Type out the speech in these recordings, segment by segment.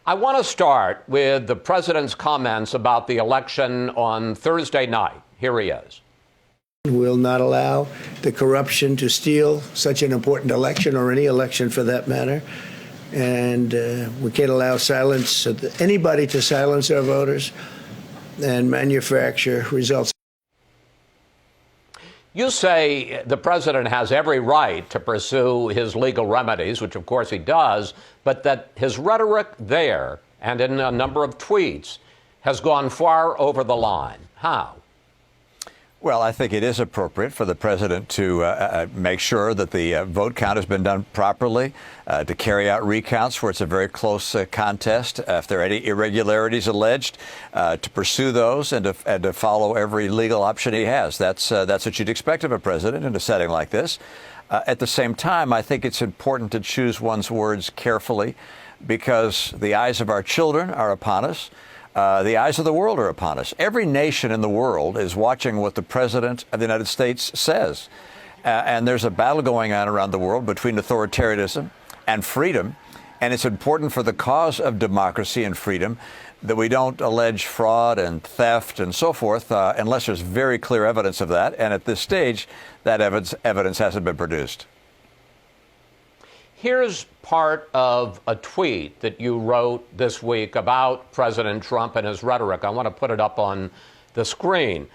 I want to start with the president's comments about the election on Thursday night. Here he is. We'll not allow the corruption to steal such an important election, or any election for that matter. And we can't allow anybody to silence our voters and manufacture results. You say the president has every right to pursue his legal remedies, which of course he does, but that his rhetoric there and in a number of tweets has gone far over the line. How? Well, I think it is appropriate for the president to make sure that the vote count has been done properly, to carry out recounts where it's a very close contest. If there are any irregularities alleged, to pursue those and to follow every legal option he has. That's what you'd expect of a president in a setting like this. At the same time, I think it's important to choose one's words carefully, because the eyes of our children are upon us. The eyes of the world are upon us. Every nation in the world is watching what the president of the United States says. And there's a battle going on around the world between authoritarianism and freedom. And it's important for the cause of democracy and freedom that we don't allege fraud and theft and so forth unless there's very clear evidence of that. And at this stage, that evidence hasn't been produced. Here's part of a tweet that you wrote this week about President Trump and his rhetoric. I want to put it up on the screen.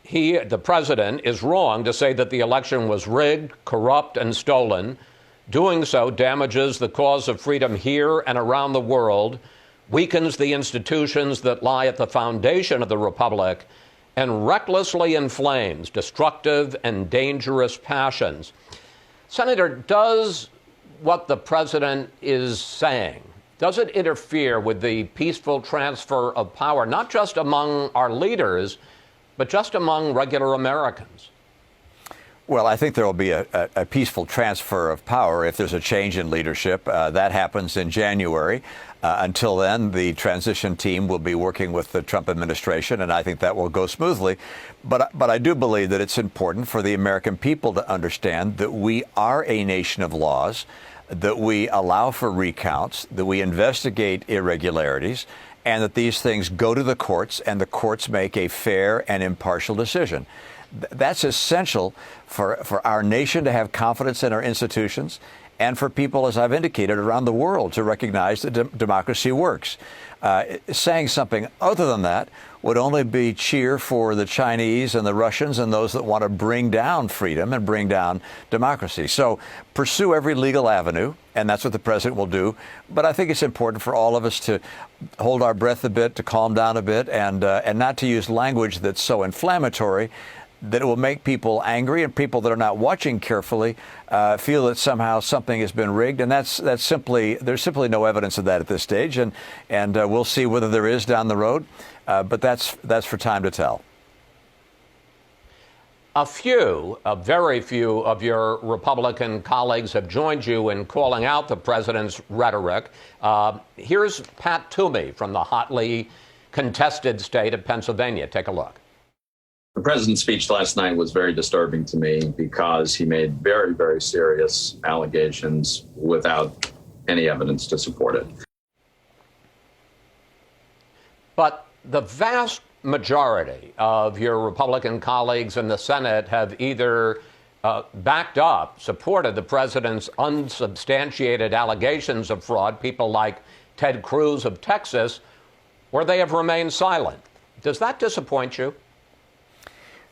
The president, is wrong to say that the election was rigged, corrupt, and stolen. Doing so damages the cause of freedom here and around the world, weakens the institutions that lie at the foundation of the republic, and recklessly inflames destructive and dangerous passions. Senator, does what the president is saying, does it interfere with the peaceful transfer of power, not just among our leaders, but just among regular Americans? Well, I think there will be a peaceful transfer of power if there's a change in leadership. That happens in January. Until then, the transition team will be working with the Trump administration, and I think that will go smoothly. But I do believe that it's important for the American people to understand that we are a nation of laws, that we allow for recounts, that we investigate irregularities, and that these things go to the courts, and the courts make a fair and impartial decision. That's essential for our nation to have confidence in our institutions, and for people, as I've indicated, around the world to recognize that democracy works. Saying something other than that would only be cheer for the Chinese and the Russians and those that want to bring down freedom and bring down democracy. So pursue every legal avenue, and that's what the president will do. But I think it's important for all of us to hold our breath a bit, to calm down a bit, and not to use language that's so inflammatory that it will make people angry, and people that are not watching carefully feel that somehow something has been rigged. And there's simply no evidence of that at this stage. And we'll see whether there is down the road. But that's for time to tell. A very few of your Republican colleagues have joined you in calling out the president's rhetoric. Here's Pat Toomey from the hotly contested state of Pennsylvania. Take a look. The president's speech last night was very disturbing to me because he made very, very serious allegations without any evidence to support it. But the vast majority of your Republican colleagues in the Senate have either backed up, supported the president's unsubstantiated allegations of fraud, people like Ted Cruz of Texas, or they have remained silent. Does that disappoint you?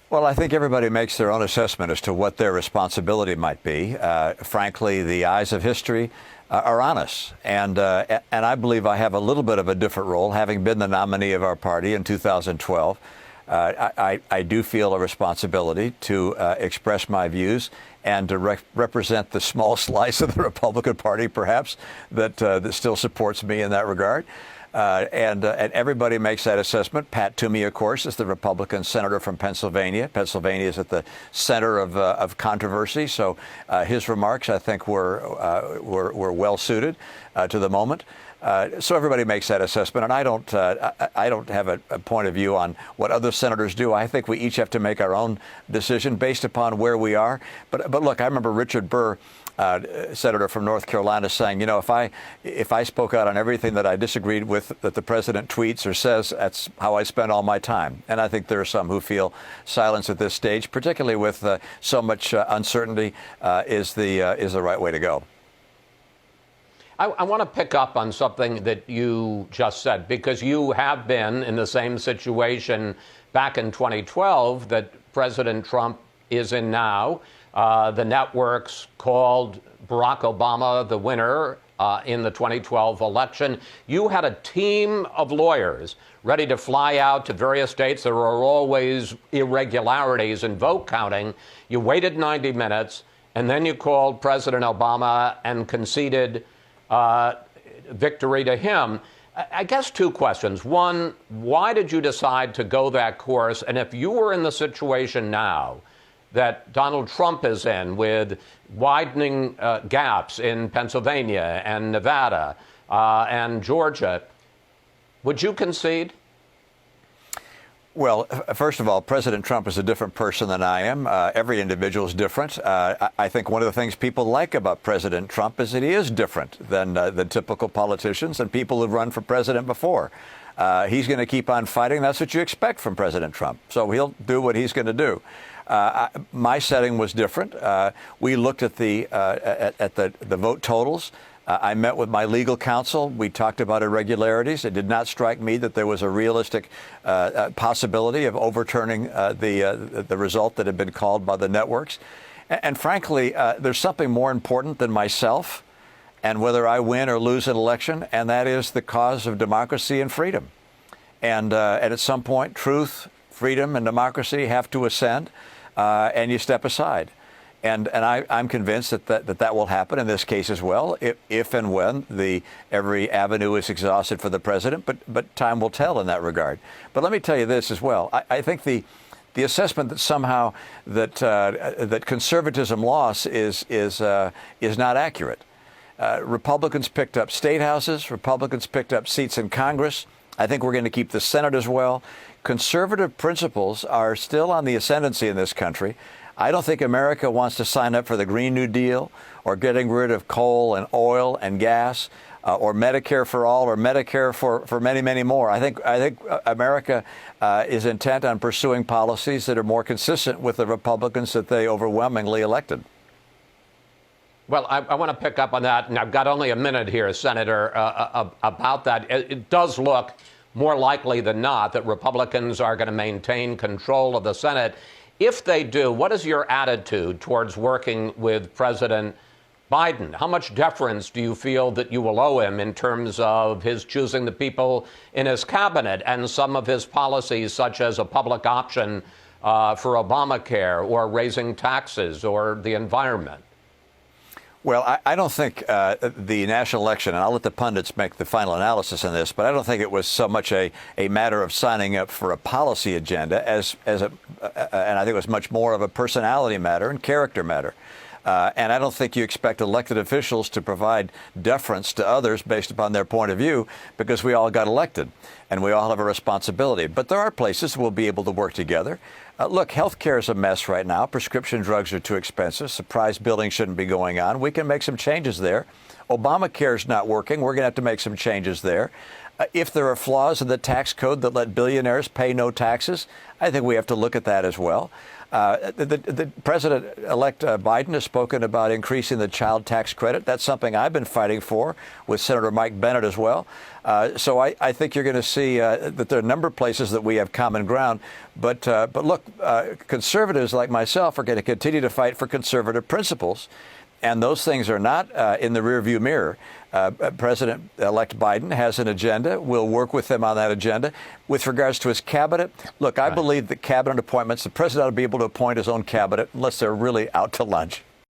Well, I think everybody makes their own assessment as to what their responsibility might be. Frankly, the eyes of history are on us. And I believe I have a little bit of a different role, having been the nominee of our party in 2012. I do feel a responsibility to express my views and to represent the small slice of the Republican Party, perhaps, that still supports me in that regard. And everybody makes that assessment. Pat Toomey, of course, is the Republican senator from Pennsylvania. Pennsylvania is at the center of controversy, so his remarks, I think, were well suited to the moment. So everybody makes that assessment, and I don't have a point of view on what other senators do. I think we each have to make our own decision based upon where we are. But look, I remember Richard Burr senator from North Carolina, saying, you know, if I spoke out on everything that I disagreed with that the president tweets or says, that's how I spend all my time. And I think there are some who feel silence at this stage, particularly with so much uncertainty, is the right way to go. I want to pick up on something that you just said, because you have been in the same situation back in 2012 that President Trump is in now. The networks called Barack Obama the winner in the 2012 election. You had a team of lawyers ready to fly out to various states. There are always irregularities in vote counting. You waited 90 minutes, and then you called President Obama and conceded victory to him. I guess two questions. One, why did you decide to go that course? And if you were in the situation now that Donald Trump is in, with widening gaps in Pennsylvania and Nevada and Georgia, would you concede? Well, first of all, President Trump is a different person than I am. Every individual is different. I think one of the things people like about President Trump is that he is different than the typical politicians and people who've run for president before. He's going to keep on fighting. That's what you expect from President Trump. So he'll do what he's going to do. My setting was different. We looked at the vote totals. I met with my legal counsel. We talked about irregularities. It did not strike me that there was a realistic possibility of overturning the result that had been called by the networks. And frankly, there's something more important than myself and whether I win or lose an election, and that is the cause of democracy and freedom. And at some point, truth, freedom, and democracy have to ascend, and you step aside. And I'm convinced that will happen in this case as well, if and when every avenue is exhausted for the president. But time will tell in that regard. But let me tell you this as well. I think the assessment that somehow that conservatism lost is not accurate. Republicans picked up state houses. Republicans picked up seats in Congress. I think we're going to keep the Senate as well. Conservative principles are still on the ascendancy in this country. I don't think America wants to sign up for the Green New Deal or getting rid of coal and oil and gas or Medicare for all or Medicare for many, many more. I think America is intent on pursuing policies that are more consistent with the Republicans that they overwhelmingly elected. Well, I want to pick up on that, and I've got only a minute here, Senator, about that. It does look more likely than not that Republicans are going to maintain control of the Senate. If they do, what is your attitude towards working with President Biden? How much deference do you feel that you will owe him in terms of his choosing the people in his cabinet and some of his policies, such as a public option for Obamacare or raising taxes or the environment? Well, I don't think the national election, and I'll let the pundits make the final analysis on this, but I don't think it was so much a matter of signing up for a policy agenda and I think it was much more of a personality matter and character matter. And I don't think you expect elected officials to provide deference to others based upon their point of view, because we all got elected and we all have a responsibility. But there are places we'll be able to work together. Look, health care is a mess right now. Prescription drugs are too expensive. Surprise billing shouldn't be going on. We can make some changes there. Obamacare is not working. We're going to have to make some changes there. If there are flaws in the tax code that let billionaires pay no taxes, I think we have to look at that as well. The President-elect Biden has spoken about increasing the child tax credit. That's something I've been fighting for with Senator Mike Bennett as well. So I think you're going to see that there are a number of places that we have common ground. But look, conservatives like myself are going to continue to fight for conservative principles. And those things are not in the rearview mirror. President-elect Biden has an agenda. We'll work with him on that agenda. With regards to his cabinet, look, I believe that cabinet appointments, the president ought to be able to appoint his own cabinet unless they're really out to lunch.